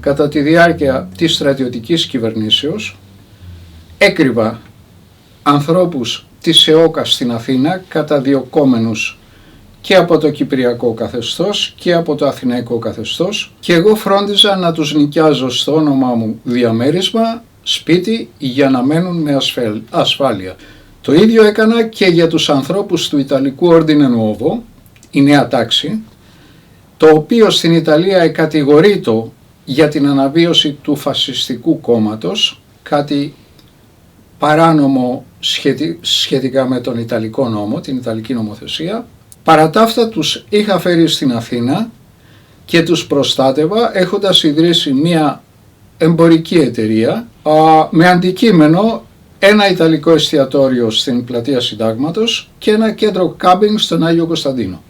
Κατά τη διάρκεια της στρατιωτικής κυβερνήσεως έκρυβα ανθρώπους της ΕΟΚΑ στην Αθήνα καταδιωκόμενους και από το Κυπριακό καθεστώς και από το Αθηναϊκό καθεστώς, και εγώ φρόντιζα να τους νοικιάζω στο όνομά μου διαμέρισμα, σπίτι, για να μένουν με ασφάλεια. Το ίδιο έκανα και για τους ανθρώπους του Ιταλικού Ordine Nuovo, η νέα τάξη, το οποίο στην Ιταλία εκατηγορείτο για την αναβίωση του φασιστικού κόμματος, κάτι παράνομο σχετικά με τον Ιταλικό νόμο, την Ιταλική νομοθεσία. Παρά τα αυτά τους είχα φέρει στην Αθήνα και τους προστάτευα έχοντας ιδρύσει μια εμπορική εταιρεία με αντικείμενο ένα Ιταλικό εστιατόριο στην Πλατεία Συντάγματος και ένα κέντρο κάμπινγκ στον Άγιο Κωνσταντίνο.